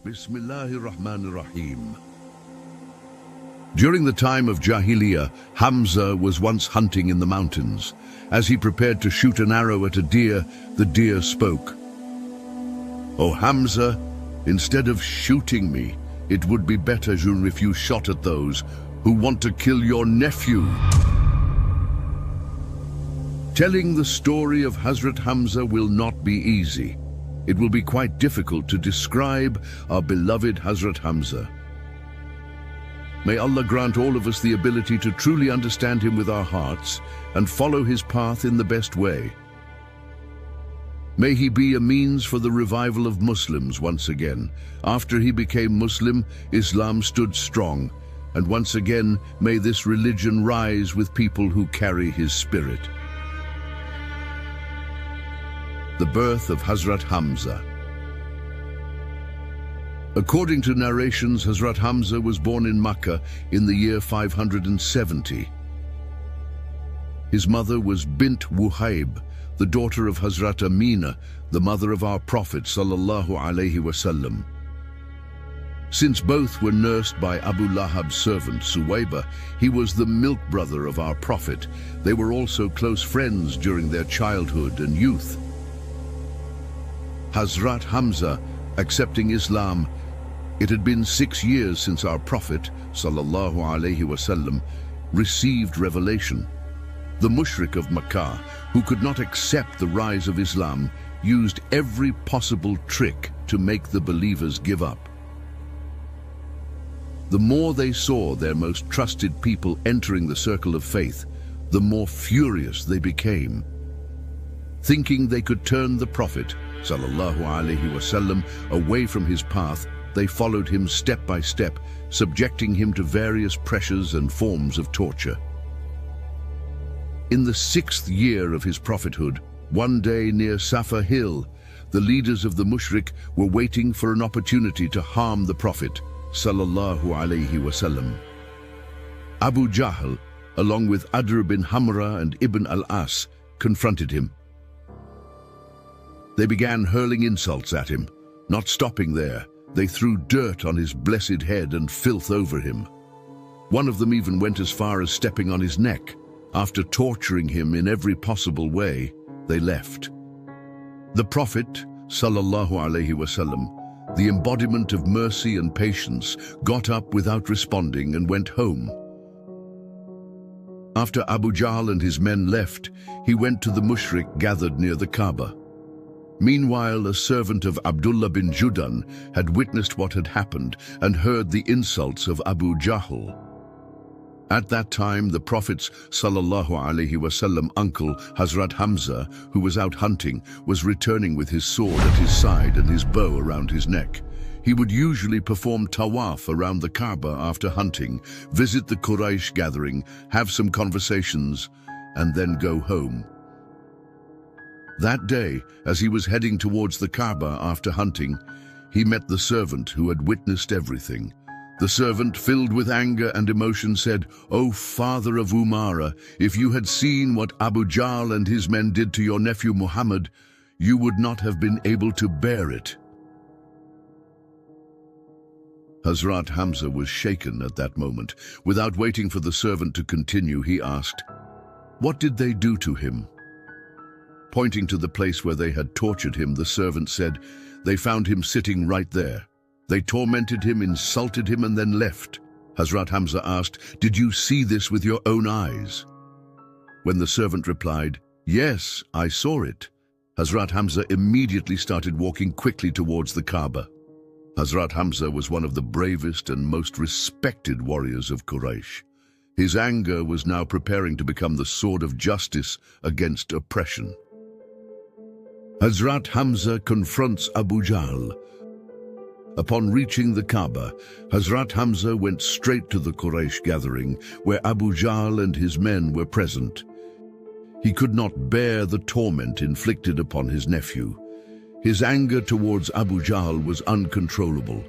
Bismillahirrahmanirrahim. During the time of Jahiliyyah, Hamza was once hunting in the mountains. As he prepared to shoot an arrow at a deer, the deer spoke. "O Hamza, instead of shooting me, it would be better if you shot at those who want to kill your nephew." Telling the story of Hazrat Hamza will not be easy. It will be quite difficult to describe our beloved Hazrat Hamza. May Allah grant all of us the ability to truly understand him with our hearts and follow his path in the best way. May he be a means for the revival of Muslims once again. After he became Muslim, Islam stood strong, and once again may this religion rise with people who carry his spirit. The birth of Hazrat Hamza. According to narrations, Hazrat Hamza was born in Makkah in the year 570. His mother was Bint Wuhayb, the daughter of Hazrat Amina, the mother of our Prophet sallallahu alaihi wasallam. Since both were nursed by Abu Lahab's servant Suwayba, he was the milk brother of our Prophet. They were also close friends during their childhood and youth. Hazrat Hamza accepting Islam. It had been 6 years since our Prophet sallallahu alaihi wasallam received revelation. The mushrik of Makkah, who could not accept the rise of Islam, used every possible trick to make the believers give up. The more they saw their most trusted people entering the circle of faith, the more furious they became. Thinking they could turn the Prophet sallallahu alaihi wasallam away from his path, they followed him step by step, subjecting him to various pressures and forms of torture. In the 6th year of his prophethood, one day near Safa Hill, the leaders of the mushrik were waiting for an opportunity to harm the Prophet sallallahu alaihi wasallam. Abu Jahl, along with Adr bin Hamra and Ibn al-As, confronted him. They began hurling insults at him. Not stopping there, they threw dirt on his blessed head and filth over him. One of them even went as far as stepping on his neck. After torturing him in every possible way, they left. The Prophet, sallallahu alaihi wasallam, the embodiment of mercy and patience, got up without responding and went home. After Abu Jahl and his men left, he went to the mushrik gathered near the Kaaba. Meanwhile, a servant of Abdullah bin Judan had witnessed what had happened and heard the insults of Abu Jahl. At that time, the Prophet's sallallahu alaihi wasallam uncle, Hazrat Hamza, who was out hunting, was returning with his sword at his side and his bow around his neck. He would usually perform tawaf around the Kaaba after hunting, visit the Quraysh gathering, have some conversations, and then go home. That day, as he was heading towards the Kaaba after hunting, he met the servant who had witnessed everything. The servant, filled with anger and emotion, said, "O father of Umara, if you had seen what Abu Jahl and his men did to your nephew Muhammad, you would not have been able to bear it." Hazrat Hamza was shaken at that moment. Without waiting for the servant to continue, he asked, "What did they do to him?" Pointing to the place where they had tortured him, the servant said, "They found him sitting right there. They tormented him, insulted him, and then left." Hazrat Hamza asked, "Did you see this with your own eyes?" When the servant replied, "Yes, I saw it," Hazrat Hamza immediately started walking quickly towards the Kaaba. Hazrat Hamza was one of the bravest and most respected warriors of Quraysh. His anger was now preparing to become the sword of justice against oppression. Hazrat Hamza confronts Abu Jahl. Upon reaching the Kaaba, Hazrat Hamza went straight to the Quraysh gathering, where Abu Jahl and his men were present. He could not bear the torment inflicted upon his nephew. His anger towards Abu Jahl was uncontrollable.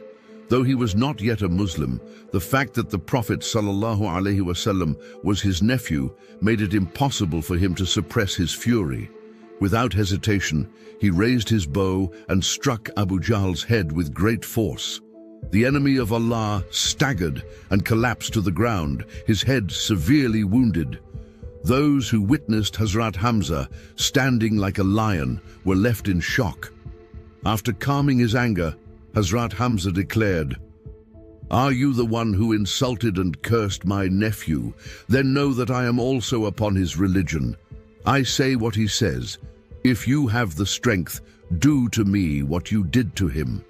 Though he was not yet a Muslim, the fact that the Prophet ﷺ was his nephew made it impossible for him to suppress his fury. Without hesitation, he raised his bow and struck Abu Jahl's head with great force. The enemy of Allah staggered and collapsed to the ground, his head severely wounded. Those who witnessed Hazrat Hamza standing like a lion were left in shock. After calming his anger, Hazrat Hamza declared, "Are you the one who insulted and cursed my nephew? Then know that I am also upon his religion. I say what he says. If you have the strength, do to me what you did to him."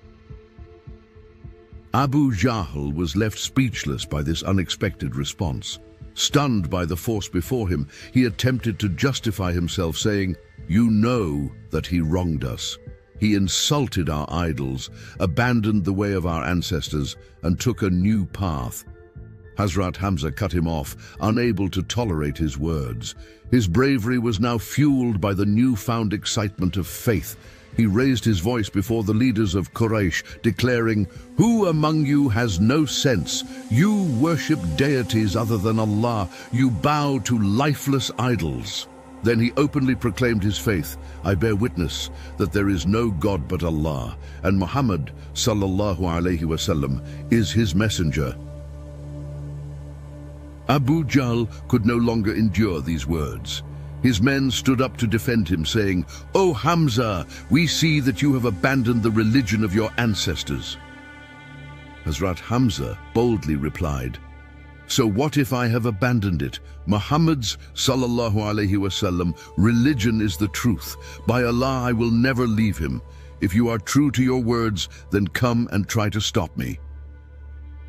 Abu Jahl was left speechless by this unexpected response. Stunned by the force before him, he attempted to justify himself, saying, "You know that he wronged us. He insulted our idols, abandoned the way of our ancestors, and took a new path." Hazrat Hamza cut him off, unable to tolerate his words. His bravery was now fueled by the newfound excitement of faith. He raised his voice before the leaders of Quraysh, declaring, "Who among you has no sense? You worship deities other than Allah. You bow to lifeless idols." Then he openly proclaimed his faith. "I bear witness that there is no God but Allah, and Muhammad sallallahu alaihi wasallam is his messenger." Abu Jahl could no longer endure these words. His men stood up to defend him, saying, "O Hamza, we see that you have abandoned the religion of your ancestors." Hazrat Hamza boldly replied, "So what if I have abandoned it? Muhammad's sallallahu alaihi wasallam religion is the truth. By Allah, I will never leave him. If you are true to your words, then come and try to stop me."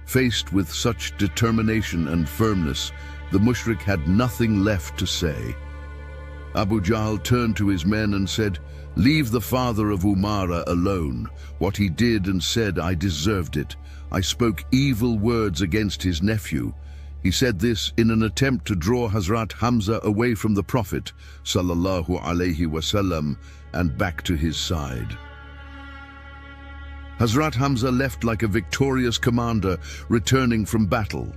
Faced with such determination and firmness, the mushrik had nothing left to say. Abu Jahl turned to his men and said, "Leave the father of Umara alone. What he did and said, I deserved it. I spoke evil words against his nephew." He said this in an attempt to draw Hazrat Hamza away from the Prophet sallallahu alaihi wasallam and back to his side. Hazrat Hamza left like a victorious commander returning from battle.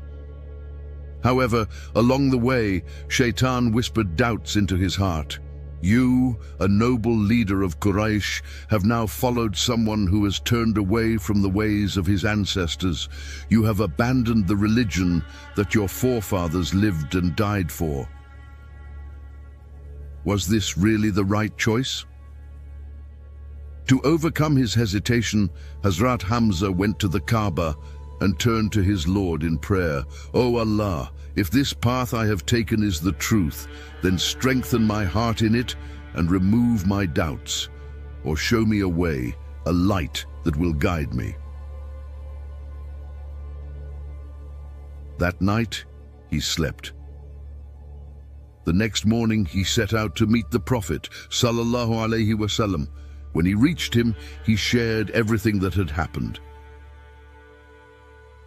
However, along the way, Shaitan whispered doubts into his heart. "You, a noble leader of Quraysh, have now followed someone who has turned away from the ways of his ancestors. You have abandoned the religion that your forefathers lived and died for. Was this really the right choice?" To overcome his hesitation, Hazrat Hamza went to the Kaaba and turned to his Lord in prayer. "O Allah, if this path I have taken is the truth, then strengthen my heart in it and remove my doubts, or show me a way, a light that will guide me." That night, he slept. The next morning, he set out to meet the Prophet sallallahu alaihi wasallam. When he reached him, he shared everything that had happened.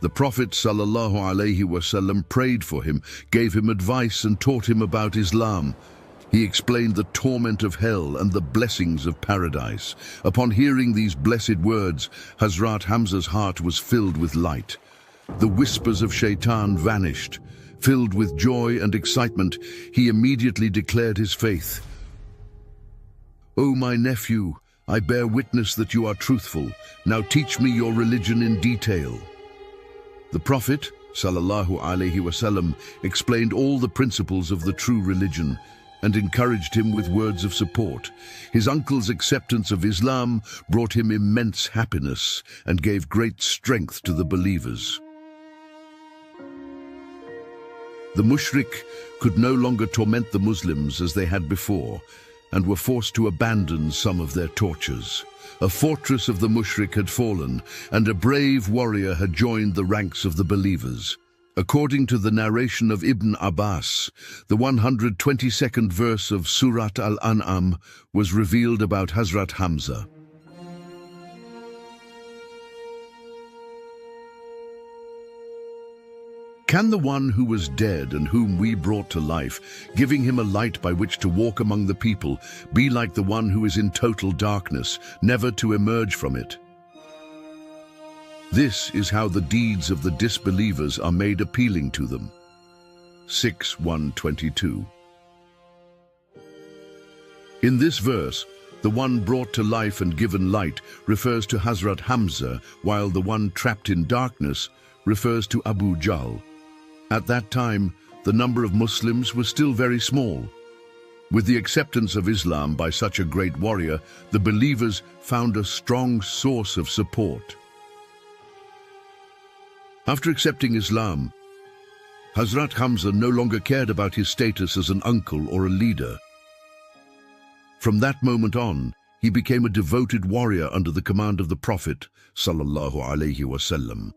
The Prophet sallallahu alaihi wasallam prayed for him, gave him advice and taught him about Islam. He explained the torment of hell and the blessings of paradise. Upon hearing these blessed words, Hazrat Hamza's heart was filled with light. The whispers of Shaitan vanished. Filled with joy and excitement, he immediately declared his faith. "O my nephew, I bear witness that you are truthful. Now teach me your religion in detail." The Prophet sallallahu alaihi wasallam explained all the principles of the true religion and encouraged him with words of support. His uncle's acceptance of Islam brought him immense happiness and gave great strength to the believers. The mushrik could no longer torment the Muslims as they had before, and were forced to abandon some of their tortures. A fortress of the mushrik had fallen, and a brave warrior had joined the ranks of the believers. According to the narration of Ibn Abbas, the 122nd verse of Surat Al-An'am was revealed about Hazrat Hamza. Can the one who was dead and whom we brought to life, giving him a light by which to walk among the people, be like the one who is in total darkness, never to emerge from it? This is how the deeds of the disbelievers are made appealing to them. 6:122. In this verse, The one brought to life and given light refers to Hazrat Hamza, while the one trapped in darkness refers to Abu Jahl. At that time, the number of Muslims was still very small. With the acceptance of Islam by such a great warrior, the believers found a strong source of support. After accepting Islam, Hazrat Hamza no longer cared about his status as an uncle or a leader. From that moment on, he became a devoted warrior under the command of the Prophet sallallahu alaihi wasallam.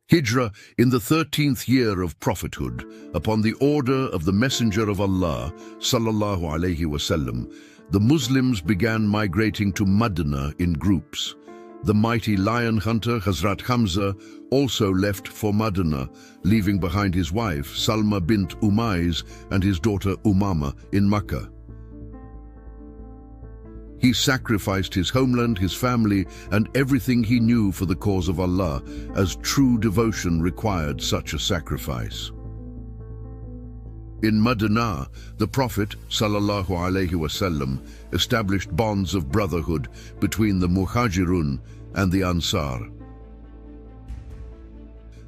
Hijrah in the 13th year of prophethood, upon the order of the Messenger of Allah sallallahu alaihi wasallam, the Muslims began migrating to Medina in groups. The mighty lion hunter Hazrat Hamza also left for Medina, leaving behind his wife Salma bint Umayz and his daughter Umama in Makkah. He sacrificed his homeland, his family, and everything he knew for the cause of Allah, as true devotion required such a sacrifice. In Medina, the Prophet sallallahu alaihi wasallam established bonds of brotherhood between the Muhajirun and the Ansar.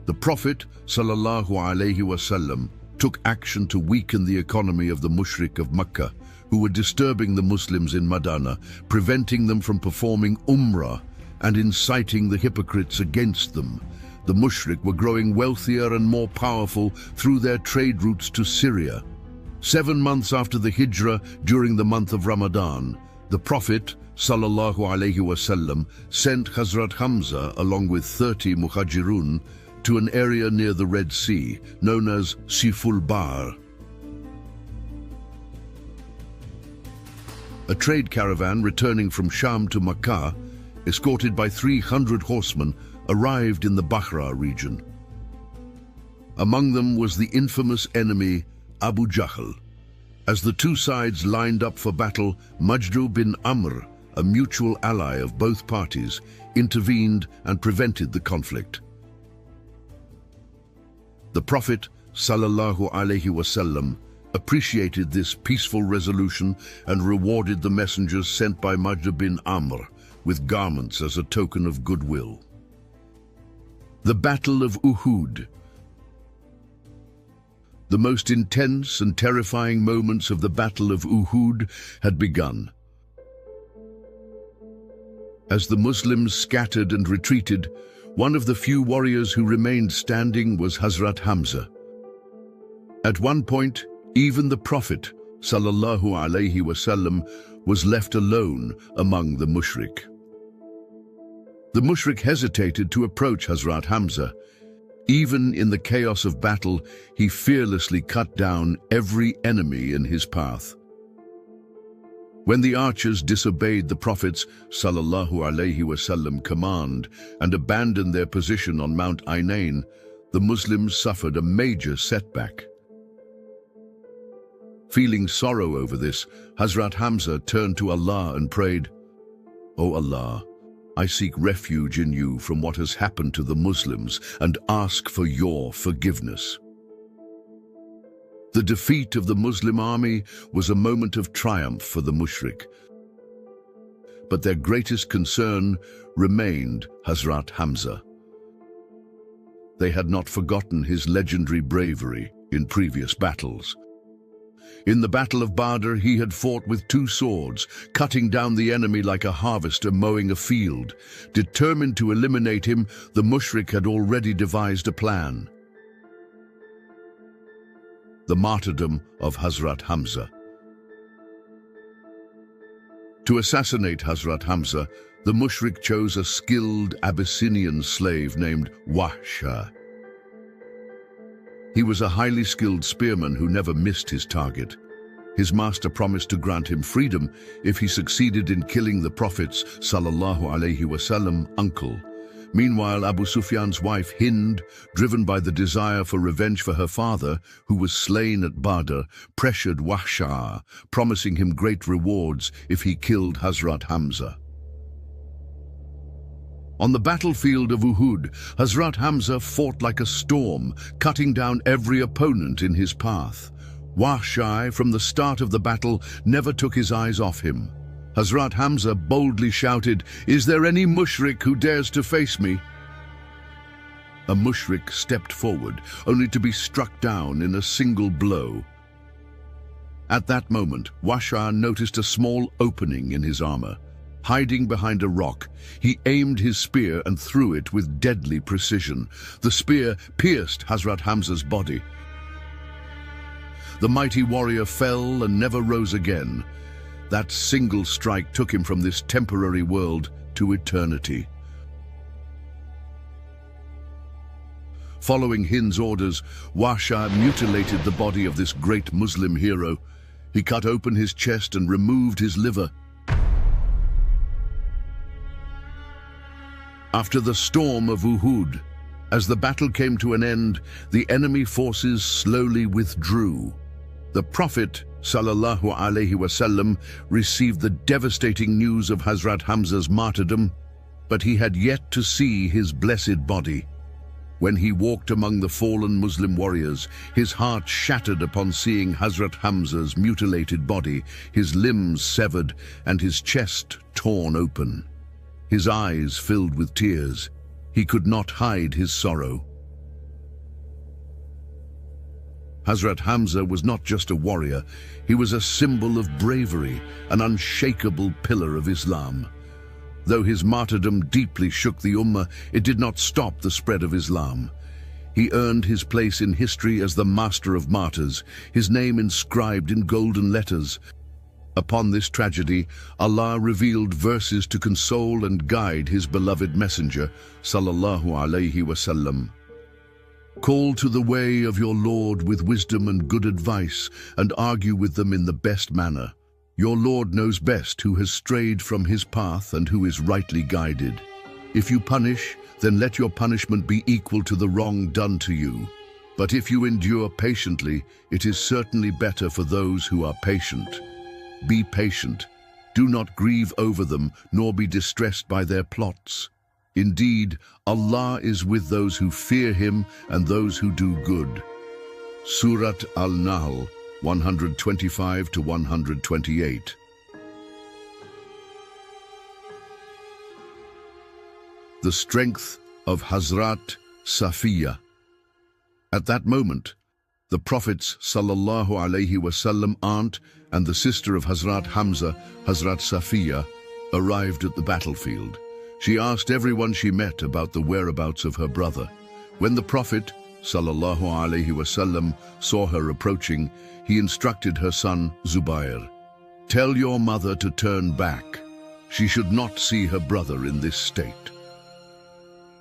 The Prophet sallallahu alaihi wasallam took action to weaken the economy of the mushrik of Makkah, who were disturbing the Muslims in Medina, preventing them from performing Umrah and inciting the hypocrites against them. The mushrik were growing wealthier and more powerful through their trade routes to Syria. 7 months after the Hijrah, during the month of Ramadan, the Prophet sallallahu alaihi wasallam sent Hazrat Hamza along with 30 Muhajirun to an area near the Red Sea, known as Siful Bar. A trade caravan returning from Sham to Makkah, escorted by 300 horsemen, arrived in the Bahra region. Among them was the infamous enemy Abu Jahl. As the two sides lined up for battle, Majdu bin Amr, a mutual ally of both parties, intervened and prevented the conflict. The Prophet sallallahu alaihi wasallam appreciated this peaceful resolution and rewarded the messengers sent by Majdu bin Amr with garments as a token of goodwill. The Battle of Uhud. The most intense and terrifying moments of the Battle of Uhud had begun. As the Muslims scattered and retreated, one of the few warriors who remained standing was Hazrat Hamza. At one point, even the Prophet sallallahu alaihi wasallam was left alone among the mushrik. The mushrik hesitated to approach Hazrat Hamza. Even in the chaos of battle, he fearlessly cut down every enemy in his path. When the archers disobeyed the Prophet's sallallahu alaihi wasallam command and abandoned their position on Mount Ainain, the Muslims suffered a major setback. Feeling sorrow over this, Hazrat Hamza turned to Allah and prayed, "O Allah, I seek refuge in you from what has happened to the Muslims and ask for your forgiveness." The defeat of the Muslim army was a moment of triumph for the mushrik. But their greatest concern remained Hazrat Hamza. They had not forgotten his legendary bravery in previous battles. In the Battle of Badr, he had fought with 2 swords, cutting down the enemy like a harvester mowing a field. Determined to eliminate him, the mushrik had already devised a plan. The martyrdom of Hazrat Hamza. To assassinate Hazrat Hamza, the mushrik chose a skilled Abyssinian slave named Wahsha. He was a highly skilled spearman who never missed his target. His master promised to grant him freedom if he succeeded in killing the Prophet's sallallahu alaihi wasallam uncle. Meanwhile, Abu Sufyan's wife Hind, driven by the desire for revenge for her father, who was slain at Badr, pressured Wahsha, promising him great rewards if he killed Hazrat Hamza. On the battlefield of Uhud, Hazrat Hamza fought like a storm, cutting down every opponent in his path. Wahshi, from the start of the battle, never took his eyes off him. Hazrat Hamza boldly shouted, "Is there any mushrik who dares to face me?" A mushrik stepped forward, only to be struck down in a single blow. At that moment, Wahshi noticed a small opening in his armor. Hiding behind a rock, he aimed his spear and threw it with deadly precision. The spear pierced Hazrat Hamza's body. The mighty warrior fell and never rose again. That single strike took him from this temporary world to eternity. Following Hind's orders, Wahshi mutilated the body of this great Muslim hero. He cut open his chest and removed his liver. After the storm of Uhud, as the battle came to an end, the enemy forces slowly withdrew. The Prophet ﷺ received the devastating news of Hazrat Hamza's martyrdom, but he had yet to see his blessed body. When he walked among the fallen Muslim warriors, his heart shattered upon seeing Hazrat Hamza's mutilated body, his limbs severed and his chest torn open. His eyes filled with tears. He could not hide his sorrow. Hazrat Hamza was not just a warrior, he was a symbol of bravery, an unshakable pillar of Islam. Though his martyrdom deeply shook the Ummah, it did not stop the spread of Islam. He earned his place in history as the master of martyrs, his name inscribed in golden letters. Upon this tragedy, Allah revealed verses to console and guide His beloved Messenger, sallallahu alaihi wasallam. Call to the way of your Lord with wisdom and good advice, and argue with them in the best manner. Your Lord knows best who has strayed from His path and who is rightly guided. If you punish, then let your punishment be equal to the wrong done to you. But if you endure patiently, it is certainly better for those who are patient. Be patient. Do not grieve over them, nor be distressed by their plots. Indeed, Allah is with those who fear Him and those who do good. Surat Al-Nahl, 125 to 128. The strength of Hazrat Safiya. At that moment, the Prophet's sallallahu alaihi wasallam aunt and the sister of Hazrat Hamza, Hazrat Safiya, arrived at the battlefield. She asked everyone she met about the whereabouts of her brother. When the Prophet sallallahu alaihi wasallam saw her approaching, he instructed her son Zubair, "Tell your mother to turn back. She should not see her brother in this state."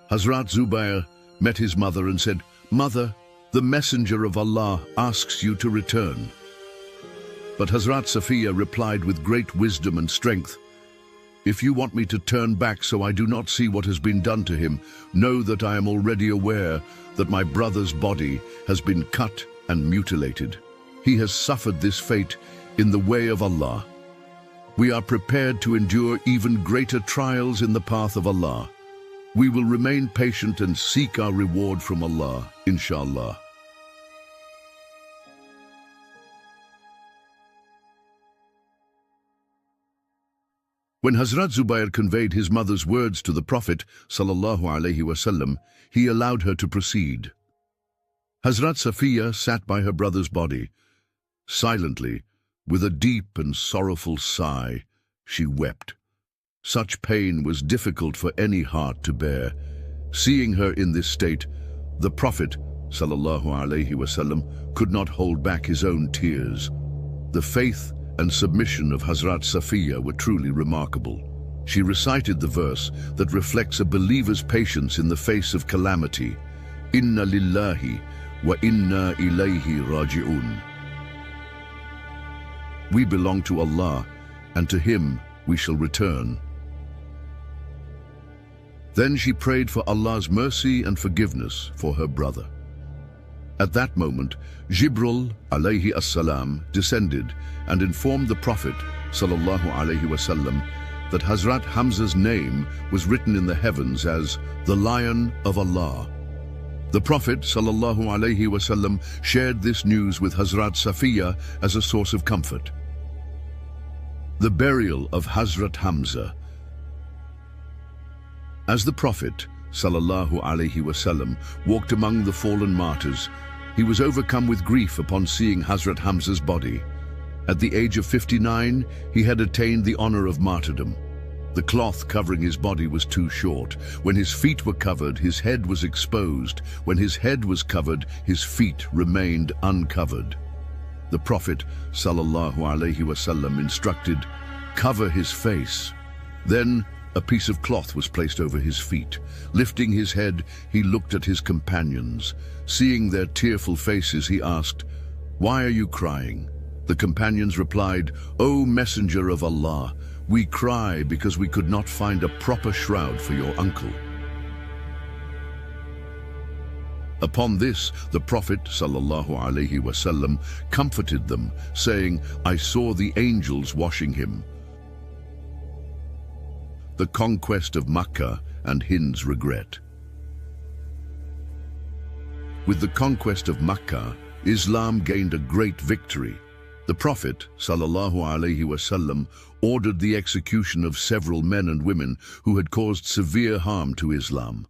Hazrat Zubair met his mother and said, "Mother, the Messenger of Allah asks you to return." But Hazrat Safiya replied with great wisdom and strength, "If you want me to turn back so I do not see what has been done to him, know that I am already aware that my brother's body has been cut and mutilated. He has suffered this fate in the way of Allah. We are prepared to endure even greater trials in the path of Allah. We will remain patient and seek our reward from Allah, inshallah." When Hazrat Zubair conveyed his mother's words to the Prophet sallallahu alaihi wasallam, he allowed her to proceed. Hazrat Safiya sat by her brother's body. Silently, with a deep and sorrowful sigh, she wept. Such pain was difficult for any heart to bear. Seeing her in this state, the Prophet sallallahu alaihi wasallam could not hold back his own tears. The faith and submission of Hazrat Safiya were truly remarkable. She recited the verse that reflects a believer's patience in the face of calamity. Inna lillahi wa inna ilayhi raji'un. We belong to Allah, and to Him we shall return. Then she prayed for Allah's mercy and forgiveness for her brother. At that moment, Jibril alayhi as-salam descended and informed the Prophet sallallahu alaihi wasallam that Hazrat Hamza's name was written in the heavens as the Lion of Allah. The Prophet ﷺ shared this news with Hazrat Safiya as a source of comfort. The burial of Hazrat Hamza. As the Prophet ﷺ walked among the fallen martyrs, he was overcome with grief upon seeing Hazrat Hamza's body. At the age of 59, he had attained the honor of martyrdom. The cloth covering his body was too short. When his feet were covered, his head was exposed. When his head was covered, his feet remained uncovered. The Prophet ﷺ instructed, "Cover his face." Then a piece of cloth was placed over his feet. Lifting his head, he looked at his companions. Seeing their tearful faces, he asked, "Why are you crying?" The companions replied, "O Messenger of Allah, we cry because we could not find a proper shroud for your uncle." Upon this, the Prophet ﷺ comforted them, saying, "I saw the angels washing him." The conquest of Makkah and Hind's regret. With the conquest of Makkah, Islam gained a great victory. The Prophet ﷺ ordered the execution of several men and women who had caused severe harm to Islam.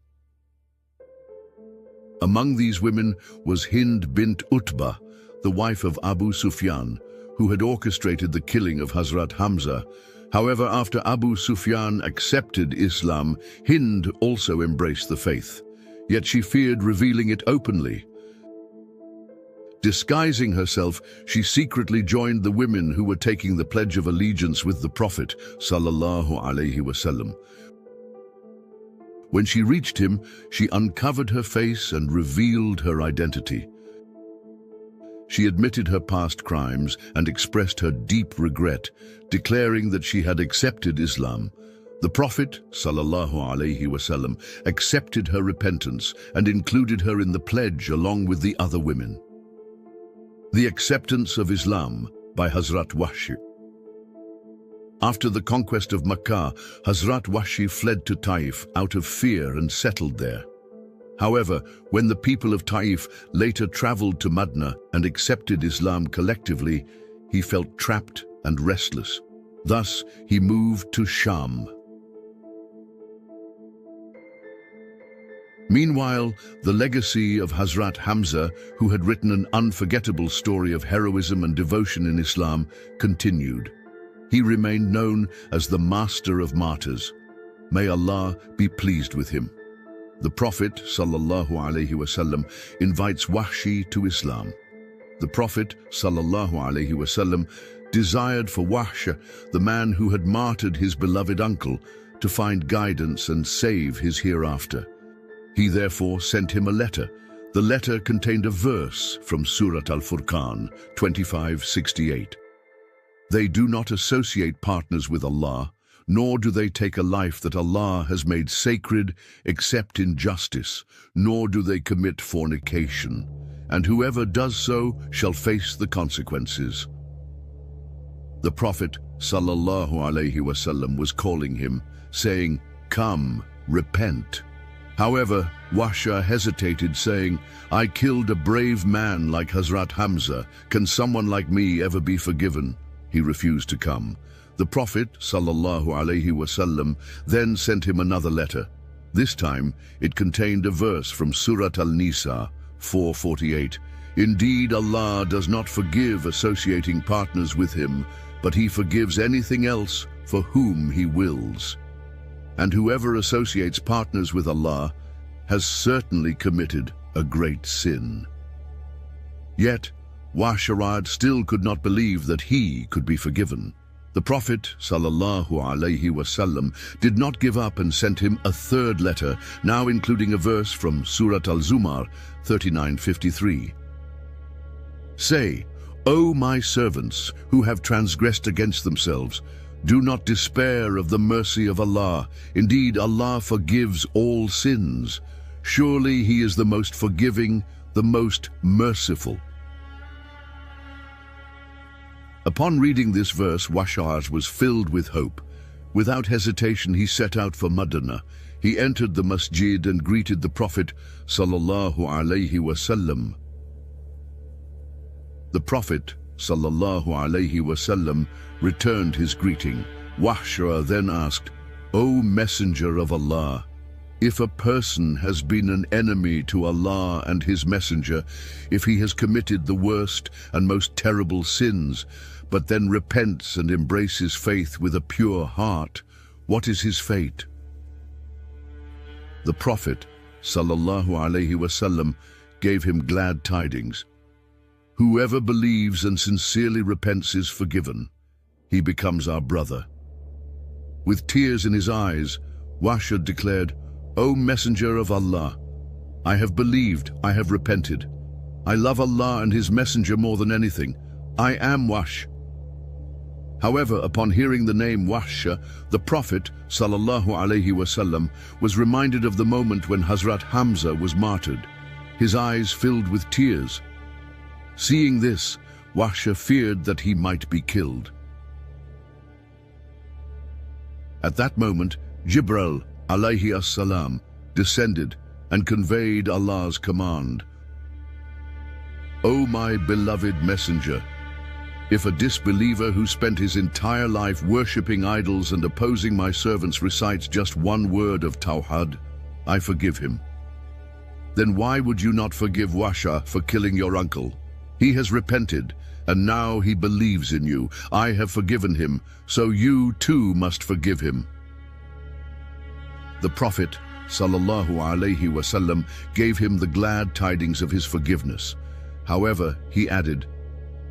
Among these women was Hind bint Utbah, the wife of Abu Sufyan, who had orchestrated the killing of Hazrat Hamza. However, after Abu Sufyan accepted Islam, Hind also embraced the faith. Yet she feared revealing it openly. Disguising herself, she secretly joined the women who were taking the Pledge of Allegiance with the Prophet ﷺ. When she reached him, she uncovered her face and revealed her identity. She admitted her past crimes and expressed her deep regret, declaring that she had accepted Islam. The Prophet ﷺ accepted her repentance and included her in the pledge along with the other women. The acceptance of Islam by Hazrat Wahshi. After the conquest of Makkah, Hazrat Wahshi fled to Taif out of fear and settled there. However, when the people of Taif later traveled to Madinah and accepted Islam collectively, he felt trapped and restless. Thus, he moved to Sham. Meanwhile, the legacy of Hazrat Hamza, who had written an unforgettable story of heroism and devotion in Islam, continued. He remained known as the Master of Martyrs. May Allah be pleased with him. The Prophet ﷺ invites Wahshi to Islam. The Prophet ﷺ desired for Wahshi, the man who had martyred his beloved uncle, to find guidance and save his hereafter. He therefore sent him a letter. The letter contained a verse from Surat Al-Furqan 25:68. They do not associate partners with Allah, nor do they take a life that Allah has made sacred except in justice, nor do they commit fornication, and whoever does so shall face the consequences. The Prophet ﷺ was calling him, saying, "Come, repent." However, Wahshi hesitated, saying, "I killed a brave man like Hazrat Hamza. Can someone like me ever be forgiven?" He refused to come. The Prophet ﷺ then sent him another letter. This time, it contained a verse from Surat Al-Nisa 4:48. Indeed, Allah does not forgive associating partners with him, but he forgives anything else for whom he wills. And whoever associates partners with Allah has certainly committed a great sin. Yet, Wahshi still could not believe that he could be forgiven. The Prophet ﷺ did not give up and sent him a third letter, now including a verse from Surat Al-Zumar 39:53. Say, O my servants who have transgressed against themselves, do not despair of the mercy of Allah. Indeed, Allah forgives all sins. Surely He is the most forgiving, the most merciful. Upon reading this verse, Wahshi was filled with hope. Without hesitation, he set out for Medina. He entered the masjid and greeted the Prophet sallallahu alaihi wasallam. The Prophet sallallahu alaihi wasallam returned his greeting. Wahsha then asked, "O Messenger of Allah, if a person has been an enemy to Allah and His Messenger, if he has committed the worst and most terrible sins, but then repents and embraces faith with a pure heart, what is his fate?" The Prophet sallallahu alaihi wasallam gave him glad tidings. Whoever believes and sincerely repents is forgiven. He becomes our brother. With tears in his eyes, Wahsha declared, "O Messenger of Allah, I have believed, I have repented. I love Allah and His Messenger more than anything. I am Wahsh." However, upon hearing the name Wahsha, the Prophet sallallahu alaihi wasallam was reminded of the moment when Hazrat Hamza was martyred. His eyes filled with tears. Seeing this, Wahsha feared that he might be killed. At that moment, Jibril alayhi as-salam descended and conveyed Allah's command. "O my beloved messenger, if a disbeliever who spent his entire life worshipping idols and opposing my servants recites just one word of Tawhid, I forgive him. Then why would you not forgive Wahsha for killing your uncle? He has repented, and now he believes in you. I have forgiven him, so you too must forgive him." The Prophet sallallahu alaihi wasallam gave him the glad tidings of his forgiveness. However, he added,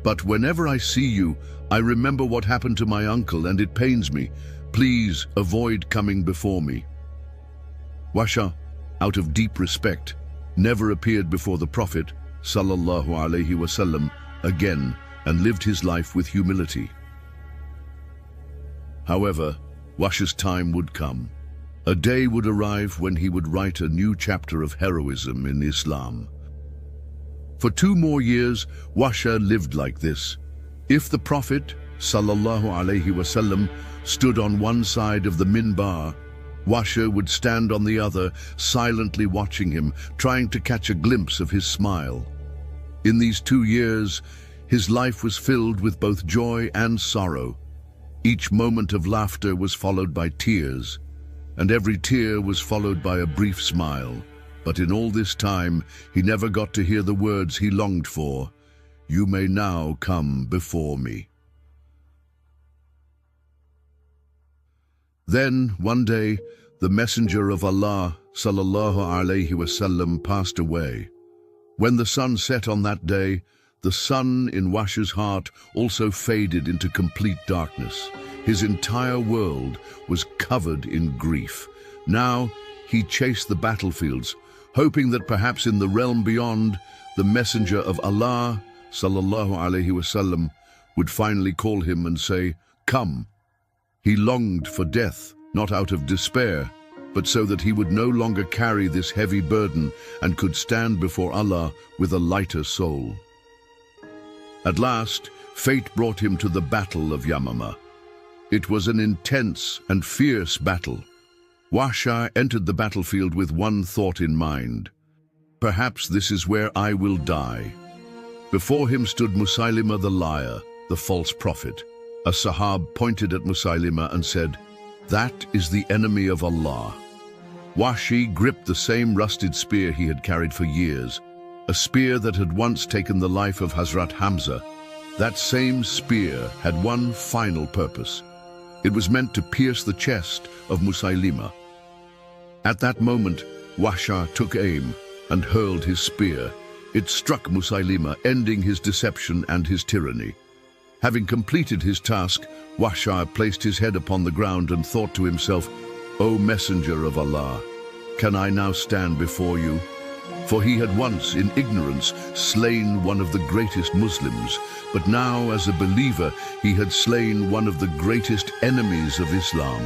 "But whenever I see you, I remember what happened to my uncle and it pains me. Please avoid coming before me." Wahsha, out of deep respect, never appeared before the Prophet sallallahu alaihi wasallam again and lived his life with humility. However, Wahsha's time would come. A day would arrive when he would write a new chapter of heroism in Islam. For 2 more years, Wahsha lived like this. If the Prophet sallallahu alaihi wasallam stood on one side of the minbar, Wahsha would stand on the other, silently watching him, trying to catch a glimpse of his smile. In these 2 years, his life was filled with both joy and sorrow. Each moment of laughter was followed by tears, and every tear was followed by a brief smile. But in all this time, he never got to hear the words he longed for, "You may now come before me." Then, one day, the Messenger of Allah sallallahu alaihi wasallam passed away. When the sun set on that day, the sun in Wahsha's heart also faded into complete darkness. His entire world was covered in grief. Now, he chased the battlefields, hoping that perhaps in the realm beyond, the Messenger of Allah sallallahu alaihi wasallam would finally call him and say, "Come." He longed for death, not out of despair, but so that he would no longer carry this heavy burden and could stand before Allah with a lighter soul. At last, fate brought him to the Battle of Yamama. It was an intense and fierce battle. Wahsha entered the battlefield with one thought in mind: perhaps this is where I will die. Before him stood Musaylima the liar, the false prophet. A Sahab pointed at Musaylima and said, "That is the enemy of Allah." Wahshi gripped the same rusted spear he had carried for years, a spear that had once taken the life of Hazrat Hamza. That same spear had one final purpose. It was meant to pierce the chest of Musaylima. At that moment, Wahsha took aim and hurled his spear. It struck Musaylima, ending his deception and his tyranny. Having completed his task, Wahsha placed his head upon the ground and thought to himself, "O Messenger of Allah, can I now stand before you?" For he had once, in ignorance, slain one of the greatest Muslims, but now, as a believer, he had slain one of the greatest enemies of Islam.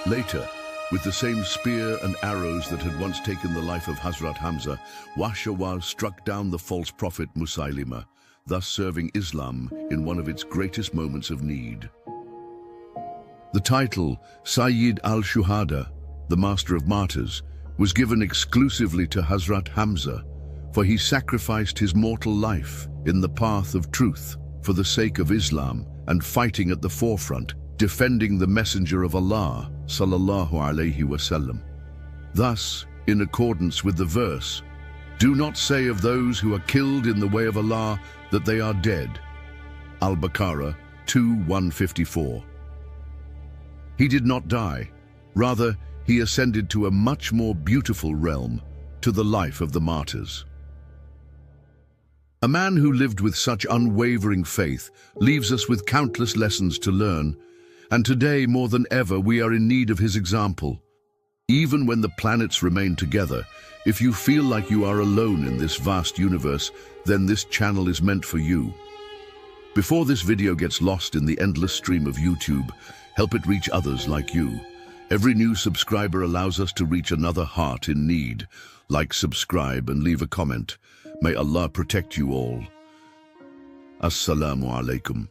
Later, with the same spear and arrows that had once taken the life of Hazrat Hamza, Wahsha struck down the false prophet Musaylima, thus serving Islam in one of its greatest moments of need. The title, Sayyid al-Shuhada, the Master of Martyrs, was given exclusively to Hazrat Hamza, for he sacrificed his mortal life in the path of truth for the sake of Islam and fighting at the forefront, defending the Messenger of Allah, sallallahu alaihi wasallam. Thus, in accordance with the verse, "Do not say of those who are killed in the way of Allah that they are dead." Al-Baqarah 2:154. He did not die. Rather, he ascended to a much more beautiful realm, to the life of the martyrs. A man who lived with such unwavering faith leaves us with countless lessons to learn, and today more than ever we are in need of his example. Even when the planets remain together, if you feel like you are alone in this vast universe, then this channel is meant for you. Before this video gets lost in the endless stream of YouTube, help it reach others like you. Every new subscriber allows us to reach another heart in need. Like, subscribe, and leave a comment. May Allah protect you all. Assalamu alaikum.